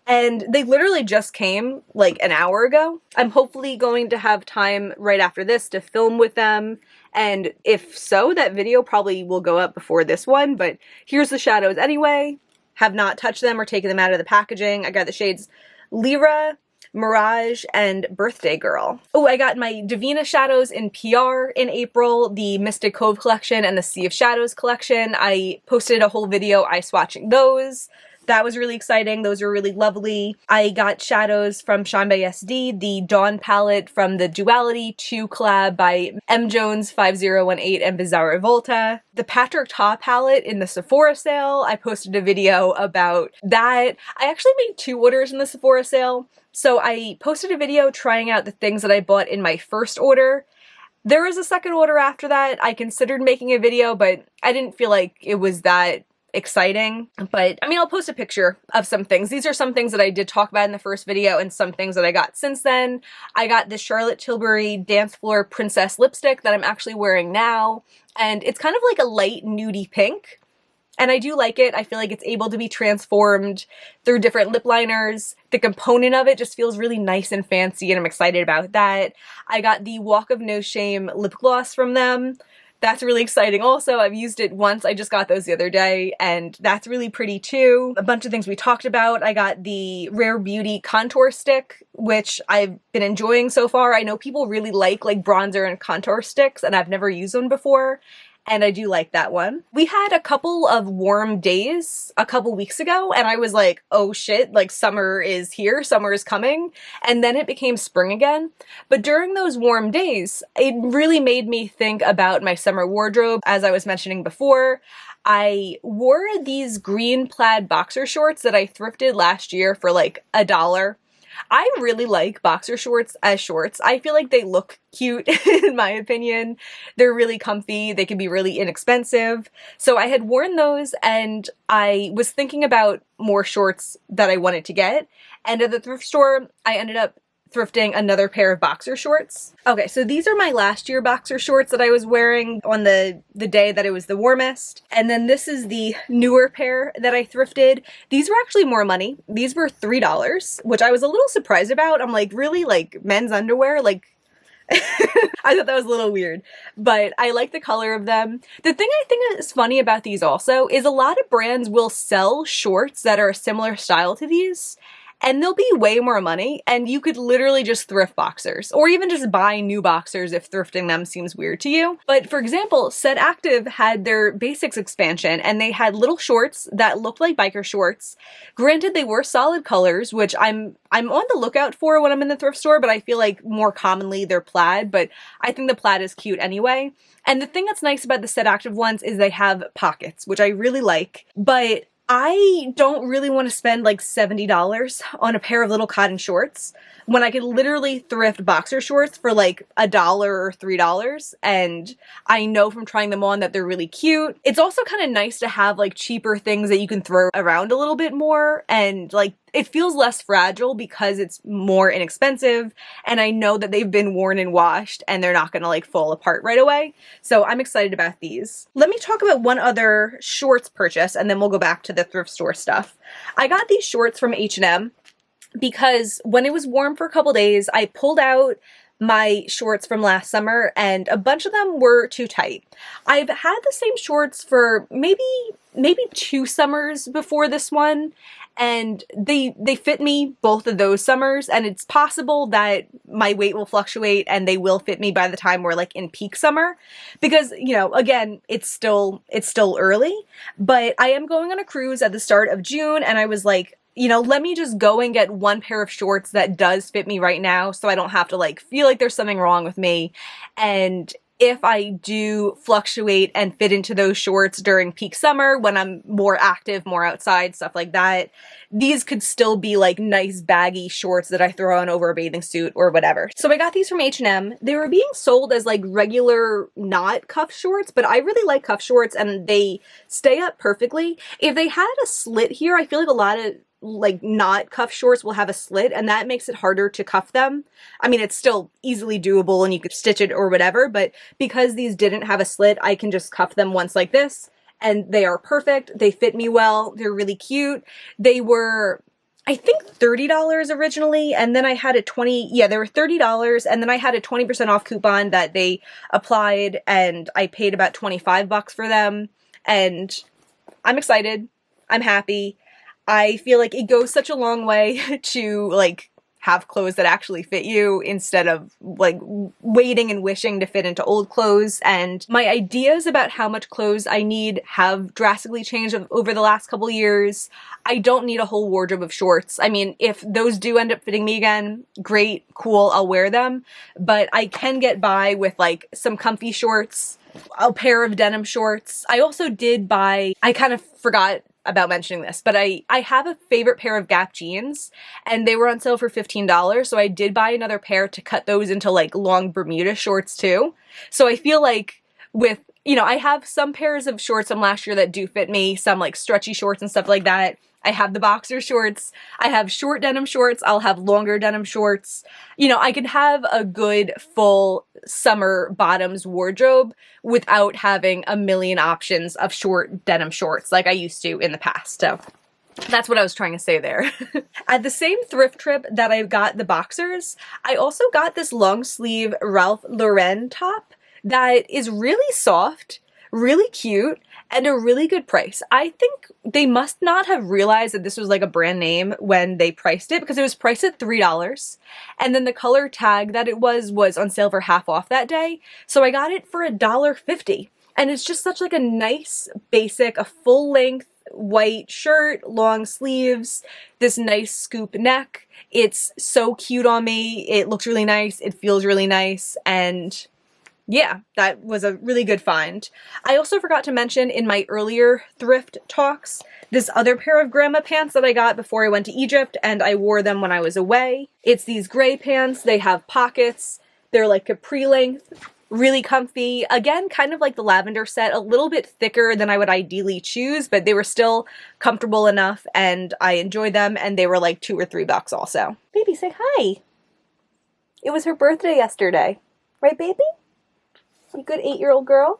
and they literally just came like an hour ago. I'm hopefully going to have time right after this to film with them, and if so, that video probably will go up before this one, but here's the shadows anyway. Have not touched them or taken them out of the packaging. I got the shades Lyra, Mirage, and Birthday Girl. Oh, I got my Divina shadows in PR in April, the Mystic Cove collection and the Sea of Shadows collection. I posted a whole video ice swatching those. That was really exciting. Those were really lovely. I got shadows from Shine by SD, the Dawn palette from the Duality 2 collab by M. Jones 5018 and Bizarre Volta. The Patrick Ta palette in the Sephora sale. I posted a video about that. I actually made 2 orders in the Sephora sale. So I posted a video trying out the things that I bought in my first order. There was a second order after that. I considered making a video, but I didn't feel like it was that exciting. But I mean, I'll post a picture of some things. These are some things that I did talk about in the first video and some things that I got since then. I got the Charlotte Tilbury Dance Floor Princess lipstick that I'm actually wearing now. And it's kind of like a light nudie pink. And I do like it. I feel like it's able to be transformed through different lip liners. The component of it just feels really nice and fancy, and I'm excited about that. I got the Walk of No Shame lip gloss from them. That's really exciting also. I've used it once. I just got those the other day, and that's really pretty too. A bunch of things we talked about. I got the Rare Beauty contour stick, which I've been enjoying so far. I know people really like bronzer and contour sticks, and I've never used one before. And I do like that one. We had a couple of warm days a couple weeks ago, and I was like, oh shit, like summer is here, summer is coming. And then it became spring again. But during those warm days, it really made me think about my summer wardrobe. As I was mentioning before, I wore these green plaid boxer shorts that I thrifted last year for like $1. I really like boxer shorts as shorts. I feel like they look cute in my opinion. They're really comfy. They can be really inexpensive. So I had worn those and I was thinking about more shorts that I wanted to get. And at the thrift store, I ended up thrifting another pair of boxer shorts. Okay, so these are my last year boxer shorts that I was wearing on the day that it was the warmest. And then this is the newer pair that I thrifted. These were actually more money. These were $3, which I was a little surprised about. I'm like, really? Like men's underwear? Like, I thought that was a little weird, but I like the color of them. The thing I think is funny about these also is a lot of brands will sell shorts that are a similar style to these, and they'll be way more money, and you could literally just thrift boxers, or even just buy new boxers if thrifting them seems weird to you. But for example, Set Active had their basics expansion, and they had little shorts that looked like biker shorts. Granted, they were solid colors, which I'm on the lookout for when I'm in the thrift store, but I feel like more commonly they're plaid, but I think the plaid is cute anyway. And the thing that's nice about the Set Active ones is they have pockets, which I really like, but I don't really want to spend like $70 on a pair of little cotton shorts when I could literally thrift boxer shorts for like $1 or $3. And I know from trying them on that they're really cute. It's also kind of nice to have like cheaper things that you can throw around a little bit more, and like it feels less fragile because it's more inexpensive, and I know that they've been worn and washed and they're not gonna like fall apart right away. So I'm excited about these. Let me talk about one other shorts purchase and then we'll go back to the thrift store stuff. I got these shorts from H&M because when it was warm for a couple days, I pulled out my shorts from last summer and a bunch of them were too tight. I've had the same shorts for maybe 2 summers before this one, and they fit me both of those summers, and it's possible that my weight will fluctuate and they will fit me by the time we're like in peak summer, because, you know, again, it's still early, but I am going on a cruise at the start of June, and I was like, you know, let me just go and get one pair of shorts that does fit me right now so I don't have to like feel like there's something wrong with me. And if I do fluctuate and fit into those shorts during peak summer when I'm more active, more outside, stuff like that, these could still be like nice baggy shorts that I throw on over a bathing suit or whatever. So I got these from H&M. They were being sold as like regular not cuff shorts, but I really like cuff shorts and they stay up perfectly. If they had a slit here, I feel like a lot of like not cuff shorts will have a slit, and that makes it harder to cuff them. I mean, it's still easily doable and you could stitch it or whatever, but because these didn't have a slit, I can just cuff them once like this and they are perfect. They fit me well. They're really cute. They were, I think, $30 originally, and then I had a they were $30, and then I had a 20% off coupon that they applied, and I paid about 25 bucks for them, and I'm excited. I'm happy. I feel like it goes such a long way to like have clothes that actually fit you instead of like waiting and wishing to fit into old clothes. And my ideas about how much clothes I need have drastically changed over the last couple years. I don't need a whole wardrobe of shorts. I mean, if those do end up fitting me again, great, cool, I'll wear them. But I can get by with like some comfy shorts, a pair of denim shorts. I also did buy, I kind of forgot about mentioning this, but I have a favorite pair of Gap jeans, and they were on sale for $15, so I did buy another pair to cut those into like long Bermuda shorts too. So I feel like with, you know, I have some pairs of shorts from last year that do fit me, some like stretchy shorts and stuff like that. I have the boxer shorts, I have short denim shorts, I'll have longer denim shorts. You know, I can have a good full summer bottoms wardrobe without having a million options of short denim shorts like I used to in the past. So that's what I was trying to say there. At the same thrift trip that I got the boxers, I also got this long sleeve Ralph Lauren top that is really soft, really cute, and a really good price. I think they must not have realized that this was like a brand name when they priced it, because it was priced at $3, and then the color tag that it was on sale for half off that day. So I got it for $1.50, and it's just such like a nice basic, a full length white shirt, long sleeves, this nice scoop neck. It's so cute on me. It looks really nice. It feels really nice, and Yeah, that was a really good find. I also forgot to mention in my earlier thrift talks, this other pair of grandma pants that I got before I went to Egypt, and I wore them when I was away. It's these gray pants. They have pockets. They're like capri length, really comfy. Again, kind of like the lavender set, a little bit thicker than I would ideally choose, but they were still comfortable enough, and I enjoyed them, and they were like $2 or $3 also. Baby, say hi. It was her birthday yesterday. Right, baby? You good 8-year-old girl?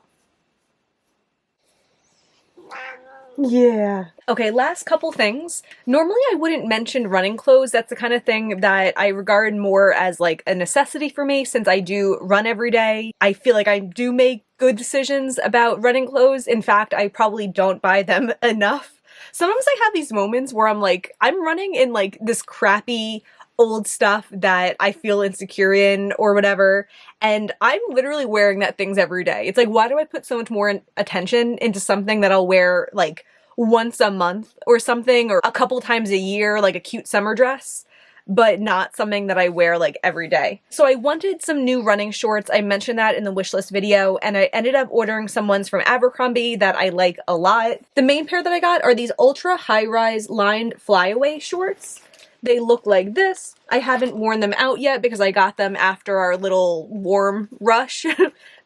Yeah. Okay, last couple things. Normally I wouldn't mention running clothes. That's the kind of thing that I regard more as like a necessity for me since I do run every day. I feel like I do make good decisions about running clothes. In fact, I probably don't buy them enough. Sometimes I have these moments where I'm like, I'm running in like this crappy old stuff that I feel insecure in or whatever, and I'm literally wearing that things every day. It's like, why do I put so much more attention into something that I'll wear like once a month or something, or a couple times a year, like a cute summer dress, but not something that I wear like every day. So I wanted some new running shorts. I mentioned that in the wishlist video, and I ended up ordering some ones from Abercrombie that I like a lot. The main pair that I got are these ultra high-rise lined flyaway shorts. They look like this. I haven't worn them out yet because I got them after our little warm rush,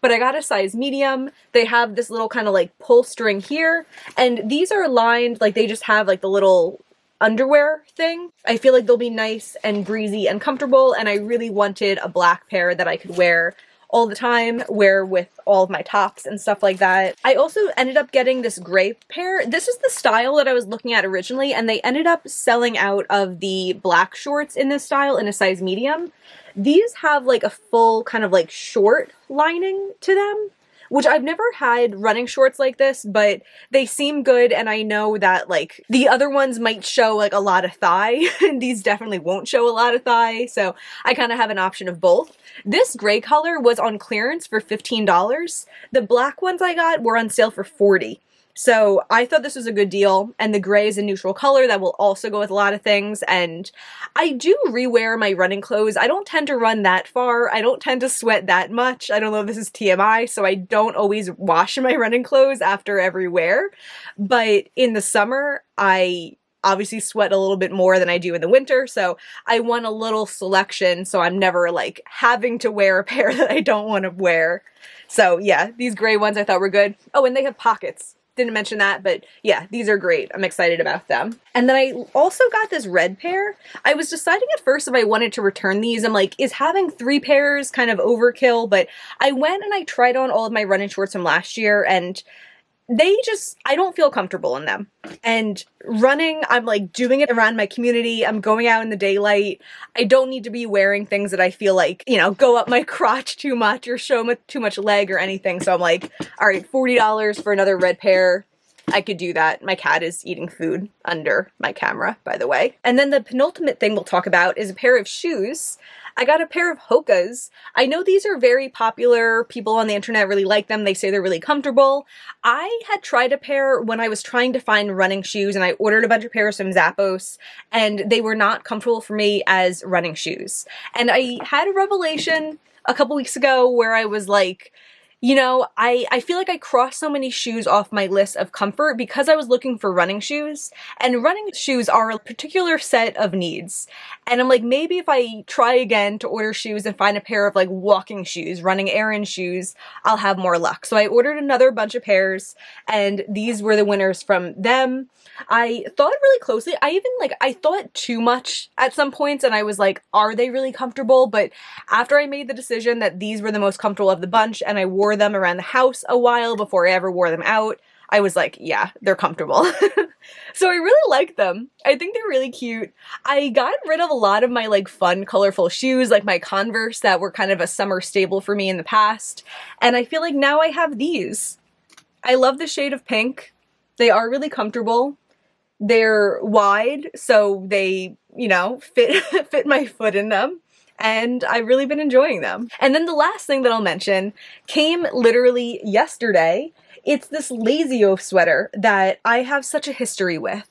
but I got a size medium. They have this little kind of like pull string here, and these are lined, like they just have like the little underwear thing. I feel like they'll be nice and breezy and comfortable, and I really wanted a black pair that I could wear all the time, wear with all of my tops and stuff like that. I also ended up getting this gray pair. This is the style that I was looking at originally, and they ended up selling out of the black shorts in this style in a size medium. These have like a full kind of like short lining to them, which I've never had running shorts like this, but they seem good, and I know that like the other ones might show like a lot of thigh, and these definitely won't show a lot of thigh, so I kind of have an option of both. This gray color was on clearance for $15. The black ones I got were on sale for $40. So I thought this was a good deal, and the gray is a neutral color that will also go with a lot of things, and I do rewear my running clothes. I don't tend to run that far. I don't tend to sweat that much. I don't know if this is TMI, so I don't always wash my running clothes after every wear, but in the summer, I obviously sweat a little bit more than I do in the winter, so I want a little selection so I'm never like having to wear a pair that I don't want to wear. So yeah, these gray ones I thought were good. Oh, and they have pockets. Didn't mention that, but yeah, these are great. I'm excited about them. And then I also got this red pair. I was deciding at first if I wanted to return these. I'm like, is having 3 pairs kind of overkill? But I went and I tried on all of my running shorts from last year, and I don't feel comfortable in them. And running, I'm like doing it around my community. I'm going out in the daylight. I don't need to be wearing things that I feel like, you know, go up my crotch too much or show too much leg or anything. So I'm like, all right, $40 for another red pair. I could do that. My cat is eating food under my camera, by the way. And then the penultimate thing we'll talk about is a pair of shoes. I got a pair of Hokas. I know these are very popular. People on the internet really like them. They say they're really comfortable. I had tried a pair when I was trying to find running shoes, and I ordered a bunch of pairs from Zappos, and they were not comfortable for me as running shoes. And I had a revelation a couple weeks ago where I was like, you know, I feel like I crossed so many shoes off my list of comfort because I was looking for running shoes, and running shoes are a particular set of needs. And I'm like, maybe if I try again to order shoes and find a pair of like walking shoes, running errand shoes, I'll have more luck. So I ordered another bunch of pairs, and these were the winners from them. I thought really closely. I thought too much at some points, and I was like, are they really comfortable? But after I made the decision that these were the most comfortable of the bunch, and I wore them around the house a while before I ever wore them out, I was like, yeah, they're comfortable. So I really like them. I think they're really cute. I got rid of a lot of my like fun, colorful shoes, like my Converse that were kind of a summer staple for me in the past. And I feel like now I have these. I love the shade of pink. They are really comfortable. They're wide, so they, you know, fit my foot in them. And I've really been enjoying them. And then the last thing that I'll mention came literally yesterday. It's this Lazio sweater that I have such a history with.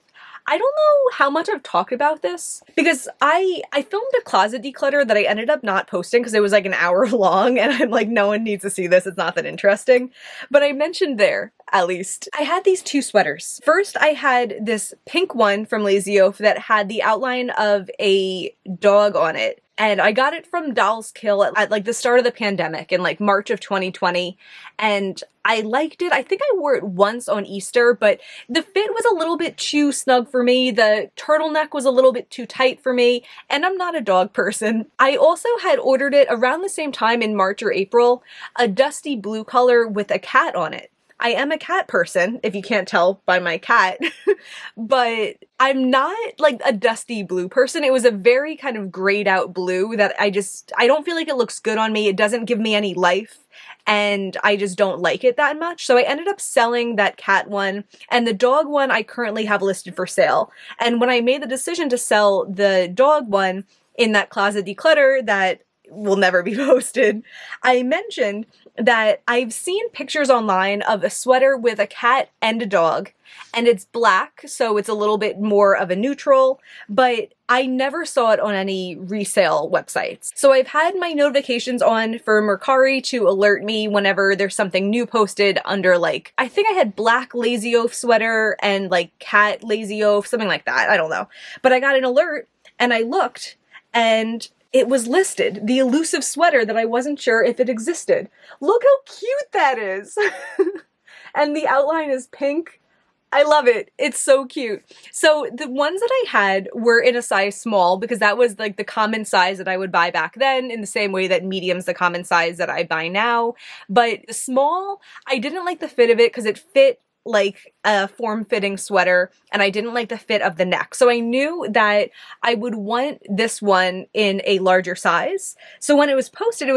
I don't know how much I've talked about this because I filmed a closet declutter that I ended up not posting because it was like an hour long and I'm like, no one needs to see this, it's not that interesting. But I mentioned there, at least, I had these two sweaters. First, I had this pink one from Lazio that had the outline of a dog on it. And I got it from Dolls Kill at like the start of the pandemic in like March of 2020. And I liked it. I think I wore it once on Easter, but the fit was a little bit too snug for me. The turtleneck was a little bit too tight for me, and I'm not a dog person. I also had ordered it around the same time in March or April, a dusty blue color with a cat on it. I am a cat person, if you can't tell by my cat, but I'm not like a dusty blue person. It was a very kind of grayed out blue that I don't feel like it looks good on me. It doesn't give me any life and I just don't like it that much. So I ended up selling that cat one, and the dog one I currently have listed for sale. And when I made the decision to sell the dog one in that closet declutter that will never be posted, I mentioned that I've seen pictures online of a sweater with a cat and a dog, and it's black, so it's a little bit more of a neutral, but I never saw it on any resale websites. So I've had my notifications on for Mercari to alert me whenever there's something new posted under, like, I think I had black Lazio sweater and like cat Lazio, something like that, I don't know. But I got an alert and I looked and it was listed, the elusive sweater that I wasn't sure if it existed. Look how cute that is! And the outline is pink. I love it. It's so cute. So the ones that I had were in a size small because that was like the common size that I would buy back then, in the same way that medium's the common size that I buy now. But the small, I didn't like the fit of it because it fit like a form-fitting sweater and I didn't like the fit of the neck. So I knew that I would want this one in a larger size. So when it was posted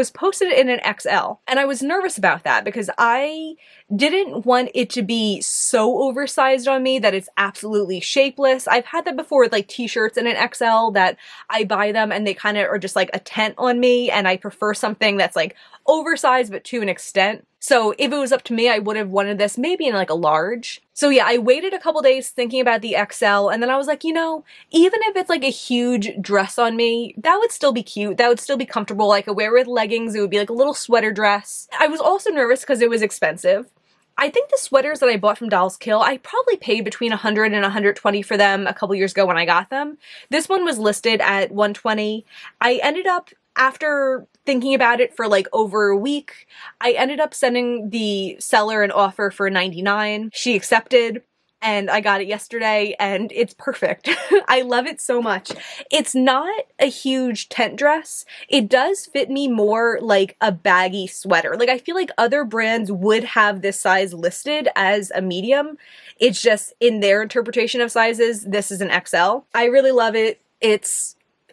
in an XL. And I was nervous about that because I didn't want it to be so oversized on me that it's absolutely shapeless. I've had that before with like t-shirts in an XL that I buy them and they kind of are just like a tent on me, and I prefer something that's like oversized but to an extent. So if it was up to me, I would have wanted this maybe in like a large. So yeah, I waited a couple days thinking about the XL, and then I was like, you know, even if it's like a huge dress on me, that would still be cute. That would still be comfortable. I could wear it with leggings. It would be like a little sweater dress. I was also nervous because it was expensive. I think the sweaters that I bought from Dolls Kill, I probably paid between $100 and $120 for them a couple years ago when I got them. This one was listed at $120. I ended up, after thinking about it for like over a week, I ended up sending the seller an offer for $99. She accepted, and I got it yesterday, and it's perfect. I love it so much. It's not a huge tent dress. It does fit me more like a baggy sweater. Like, I feel like other brands would have this size listed as a medium. It's just in their interpretation of sizes, this is an XL. I really love it.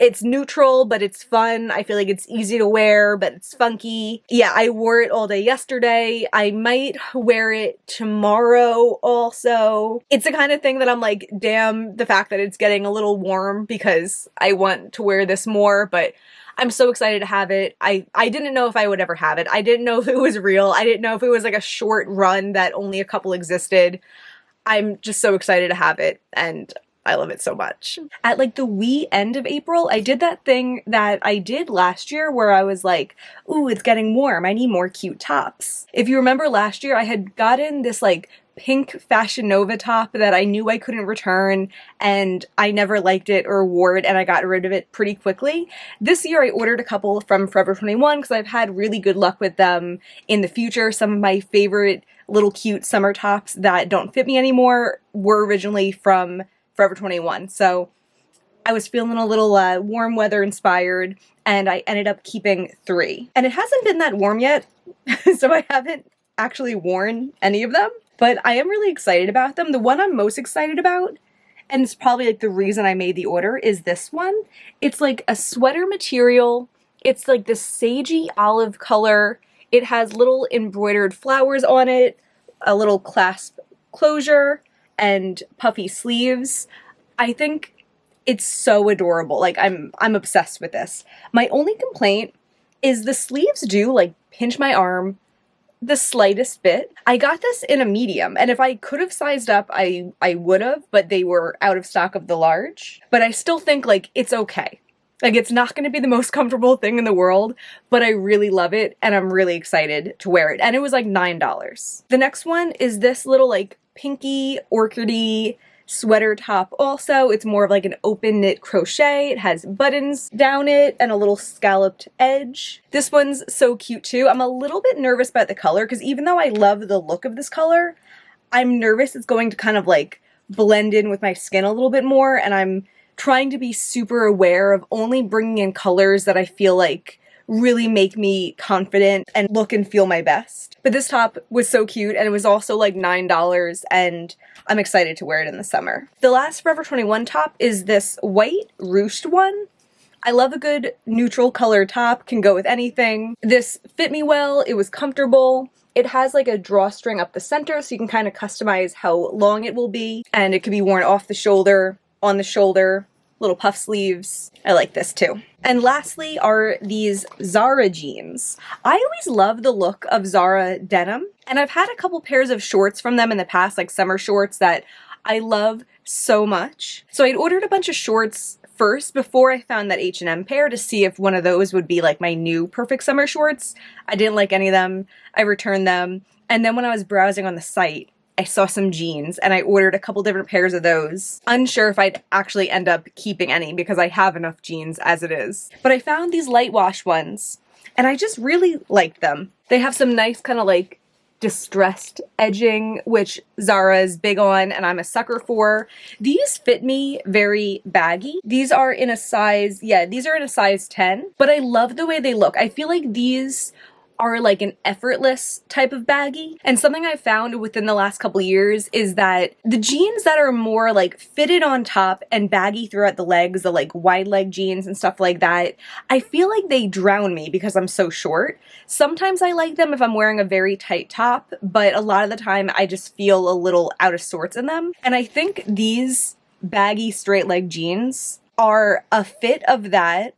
It's neutral, but it's fun. I feel like it's easy to wear, but it's funky. Yeah, I wore it all day yesterday. I might wear it tomorrow also. It's the kind of thing that I'm like, damn, the fact that it's getting a little warm because I want to wear this more, but I'm so excited to have it. I didn't know if I would ever have it. I didn't know if it was real. I didn't know if it was like a short run that only a couple existed. I'm just so excited to have it, and I love it so much. At like the wee end of April, I did that thing that I did last year where I was like, ooh, it's getting warm. I need more cute tops. If you remember last year, I had gotten this like pink Fashion Nova top that I knew I couldn't return, and I never liked it or wore it, and I got rid of it pretty quickly. This year I ordered a couple from Forever 21 because I've had really good luck with them in the future. Some of my favorite little cute summer tops that don't fit me anymore were originally from Forever 21. So I was feeling a little warm weather inspired, and I ended up keeping 3. And it hasn't been that warm yet, so I haven't actually worn any of them, but I am really excited about them. The one I'm most excited about, and it's probably like the reason I made the order, is this one. It's like a sweater material. It's like this sagey olive color. It has little embroidered flowers on it, a little clasp closure, and puffy sleeves. I think it's so adorable. Like, I'm obsessed with this. My only complaint is the sleeves do like pinch my arm the slightest bit. I got this in a medium, and if I could have sized up, I would have, but they were out of stock of the large. But I still think, like, it's okay. Like, it's not going to be the most comfortable thing in the world, but I really love it, and I'm really excited to wear it. And it was like $9. The next one is this little, like, pinky, orchidy sweater top also. It's more of like an open knit crochet. It has buttons down it and a little scalloped edge. This one's so cute too. I'm a little bit nervous about the color because even though I love the look of this color, I'm nervous it's going to kind of like blend in with my skin a little bit more, and I'm trying to be super aware of only bringing in colors that I feel like really make me confident and look and feel my best. But this top was so cute, and it was also like $9, and I'm excited to wear it in the summer. The last Forever 21 top is this white ruched one. I love a good neutral color top, can go with anything. This fit me well, it was comfortable. It has like a drawstring up the center so you can kind of customize how long it will be, and it can be worn off the shoulder, on the shoulder, little puff sleeves. I like this too. And lastly are these Zara jeans. I always love the look of Zara denim, and I've had a couple pairs of shorts from them in the past, like summer shorts that I love so much. So I'd ordered a bunch of shorts first before I found that H&M pair to see if one of those would be like my new perfect summer shorts. I didn't like any of them. I returned them. And then when I was browsing on the site, I saw some jeans and I ordered a couple different pairs of those. Unsure if I'd actually end up keeping any because I have enough jeans as it is. But I found these light wash ones and I just really liked them. They have some nice kind of like distressed edging, which Zara is big on and I'm a sucker for. These fit me very baggy. These are in a size, yeah, these are in a size 10, but I love the way they look. I feel like these are like an effortless type of baggy. And something I've found within the last couple years is that the jeans that are more like fitted on top and baggy throughout the legs, the like wide leg jeans and stuff like that, I feel like they drown me because I'm so short. Sometimes I like them if I'm wearing a very tight top, but a lot of the time I just feel a little out of sorts in them. And I think these baggy straight leg jeans are a fit of that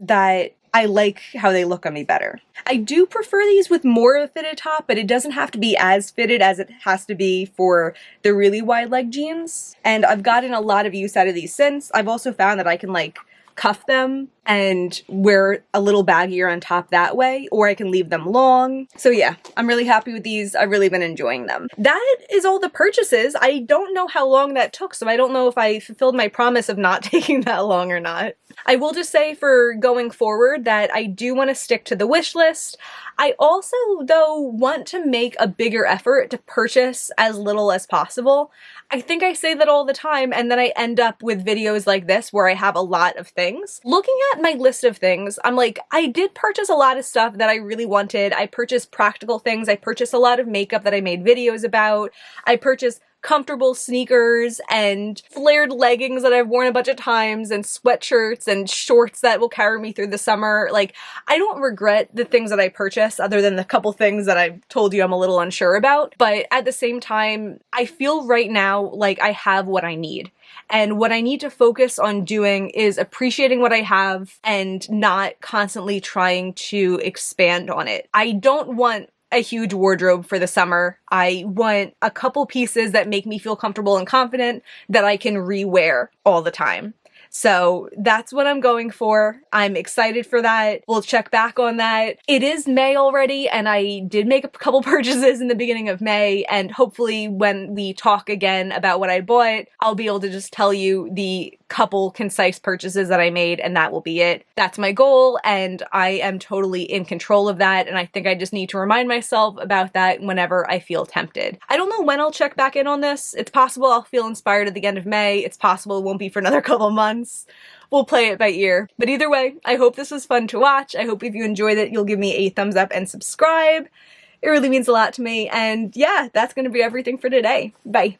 I like how they look on me better. I do prefer these with more of a fitted top, but it doesn't have to be as fitted as it has to be for the really wide leg jeans. And I've gotten a lot of use out of these since. I've also found that I can like cuff them and wear a little baggier on top that way, or I can leave them long. So yeah, I'm really happy with these. I've really been enjoying them. That is all the purchases. I don't know how long that took, so I don't know if I fulfilled my promise of not taking that long or not. I will just say for going forward that I do want to stick to the wish list. I also, though, want to make a bigger effort to purchase as little as possible. I think I say that all the time, and then I end up with videos like this where I have a lot of things. Looking at my list of things, I'm like, I did purchase a lot of stuff that I really wanted. I purchased practical things. I purchased a lot of makeup that I made videos about. I purchased comfortable sneakers and flared leggings that I've worn a bunch of times and sweatshirts and shorts that will carry me through the summer. Like, I don't regret the things that I purchased other than the couple things that I've told you I'm a little unsure about. But at the same time, I feel right now like I have what I need. And what I need to focus on doing is appreciating what I have and not constantly trying to expand on it. I don't want a huge wardrobe for the summer. I want a couple pieces that make me feel comfortable and confident that I can re-wear all the time. So that's what I'm going for. I'm excited for that. We'll check back on that. It is May already, and I did make a couple purchases in the beginning of May, and hopefully when we talk again about what I bought, I'll be able to just tell you the couple concise purchases that I made, and that will be it. That's my goal, and I am totally in control of that, and I think I just need to remind myself about that whenever I feel tempted. I don't know when I'll check back in on this. It's possible I'll feel inspired at the end of May. It's possible it won't be for another couple months. We'll play it by ear. But either way, I hope this was fun to watch. I hope if you enjoyed it, you'll give me a thumbs up and subscribe. It really means a lot to me. And yeah, that's going to be everything for today. Bye.